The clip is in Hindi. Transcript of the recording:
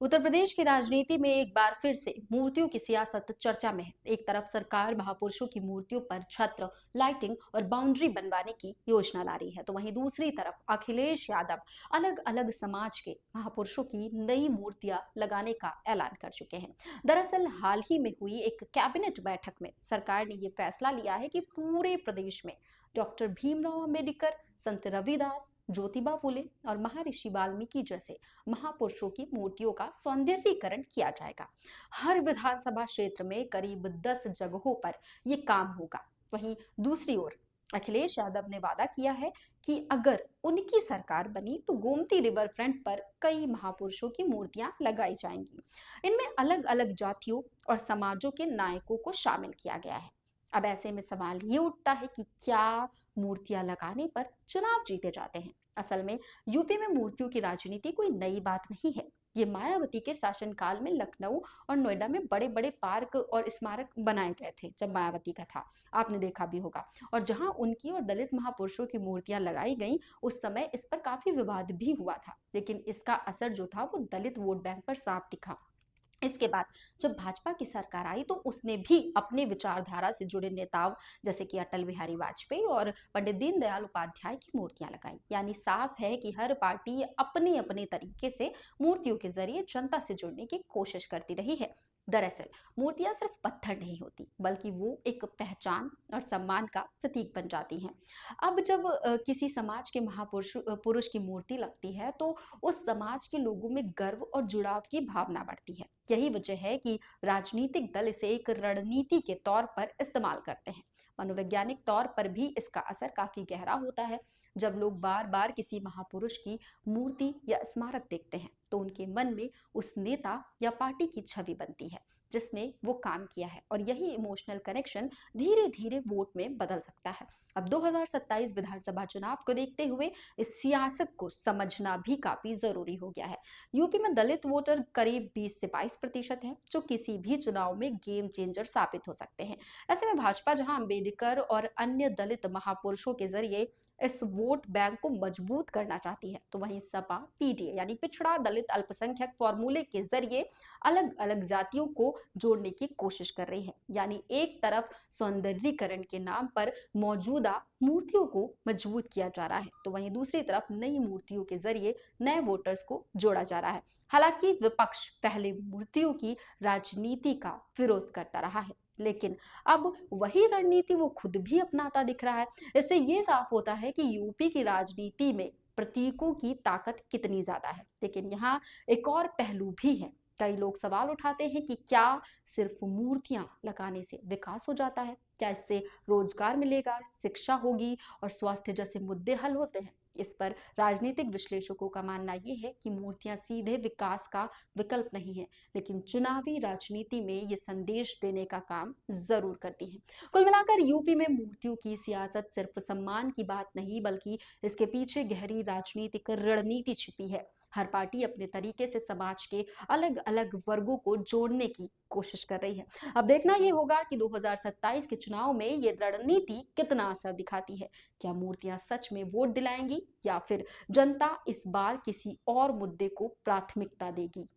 उत्तर प्रदेश की राजनीति में एक बार फिर से मूर्तियों की सियासत चर्चा में है। एक तरफ सरकार महापुरुषों की मूर्तियों पर छत्र, लाइटिंग और बाउंड्री बनवाने की योजना ला रही है, तो वहीं दूसरी तरफ अखिलेश यादव अलग अलग समाज के महापुरुषों की नई मूर्तियां लगाने का ऐलान कर चुके हैं। दरअसल हाल ही में हुई एक कैबिनेट बैठक में सरकार ने ये फैसला लिया है कि पूरे प्रदेश में डॉक्टर भीमराव अम्बेडकर, संत रविदास, ज्योतिबा फुले और महर्षि वाल्मीकि जैसे महापुरुषों की मूर्तियों का सौंदर्यीकरण किया जाएगा। हर विधानसभा क्षेत्र में करीब 10 जगहों पर ये काम होगा। वहीं दूसरी ओर अखिलेश यादव ने वादा किया है कि अगर उनकी सरकार बनी तो गोमती रिवर फ्रंट पर कई महापुरुषों की मूर्तियां लगाई जाएंगी। इनमें अलग अलग जातियों और समाजों के नायकों को शामिल किया गया है। अब ऐसे में सवाल ये उठता है कि क्या मूर्तियां लगाने पर चुनाव जीते जाते हैं? असल में यूपी में मूर्तियों की राजनीति कोई नई बात नहीं है। ये मायावती के शासनकाल में लखनऊ और नोएडा में बड़े बड़े पार्क और स्मारक बनाए गए थे जब मायावती का था। आपने देखा भी होगा। और जहां उनकी और दलित महापुरुषों की मूर्तियां लगाई गई, उस समय इस पर काफी विवाद भी हुआ था, लेकिन इसका असर जो था वो दलित वोट बैंक पर साफ दिखा। इसके बाद जब भाजपा की सरकार आई तो उसने भी अपने विचारधारा से जुड़े नेताओं जैसे कि अटल बिहारी वाजपेयी और पंडित दीनदयाल उपाध्याय की मूर्तियां लगाई। यानी साफ है कि हर पार्टी अपने अपने तरीके से मूर्तियों के जरिए जनता से जुड़ने की कोशिश करती रही है। दरअसल मूर्तियां सिर्फ पत्थर नहीं होती, बल्कि वो एक पहचान और सम्मान का प्रतीक बन जाती हैं। अब जब किसी समाज के महापुरुष पुरुष की मूर्ति लगती है तो उस समाज के लोगों में गर्व और जुड़ाव की भावना बढ़ती है। यही वजह है कि राजनीतिक दल इसे एक रणनीति के तौर पर इस्तेमाल करते हैं। मनोवैज्ञानिक तौर पर भी इसका असर काफी गहरा होता है। जब लोग बार बार किसी महापुरुष की मूर्ति या स्मारक देखते हैं तो उनके मन में उस नेता या पार्टी की छवि बनती है जिसने वो काम किया है, और यही इमोशनल कनेक्शन धीरे धीरे वोट में बदल सकता है। अब 2027 विधानसभा चुनाव को देखते हुए इस सियासत को समझना भी काफी जरूरी हो गया है। यूपी में दलित वोटर करीब 20 से 22% हैं, जो किसी भी चुनाव में गेम चेंजर साबित हो सकते हैं। ऐसे में भाजपा जहां अंबेडकर और अन्य दलित महापुरुषों के जरिए इस वोट बैंक को मजबूत करना चाहती है, तो वहीं सपा पीडीए यानी पिछड़ा दलित अल्पसंख्यक फॉर्मूले के जरिए अलग अलग जातियों को जोड़ने की कोशिश कर रही है। यानी एक तरफ सौंदर्यीकरण के नाम पर मौजूदा मूर्तियों को मजबूत किया जा रहा है, तो वहीं दूसरी तरफ नई मूर्तियों के जरिए नए वोटर्स को जोड़ा जा रहा है। हालांकि विपक्ष पहले मूर्तियों की राजनीति का विरोध करता रहा है, लेकिन अब वही रणनीति वो खुद भी अपनाता दिख रहा है। इससे ये साफ होता है कि यूपी की राजनीति में प्रतीकों की ताकत कितनी ज्यादा है। लेकिन यहाँ एक और पहलू भी है। कई लोग सवाल उठाते हैं कि क्या सिर्फ मूर्तियां लगाने से विकास हो जाता है? क्या इससे रोजगार मिलेगा, शिक्षा होगी और स्वास्थ्य जैसे मुद्दे हल होते हैं? इस पर राजनीतिक विश्लेषकों का मानना यह है कि मूर्तियां सीधे विकास का विकल्प नहीं है, लेकिन चुनावी राजनीति में ये संदेश देने का काम जरूर करती हैं। कुल मिलाकर यूपी में मूर्तियों की सियासत सिर्फ सम्मान की बात नहीं, बल्कि इसके पीछे गहरी राजनीतिक रणनीति छिपी है। हर पार्टी अपने तरीके से समाज के अलग अलग वर्गों को जोड़ने की कोशिश कर रही है। अब देखना यह होगा कि 2027 के चुनाव में ये रणनीति कितना असर दिखाती है। क्या मूर्तियां सच में वोट दिलाएंगी या फिर जनता इस बार किसी और मुद्दे को प्राथमिकता देगी?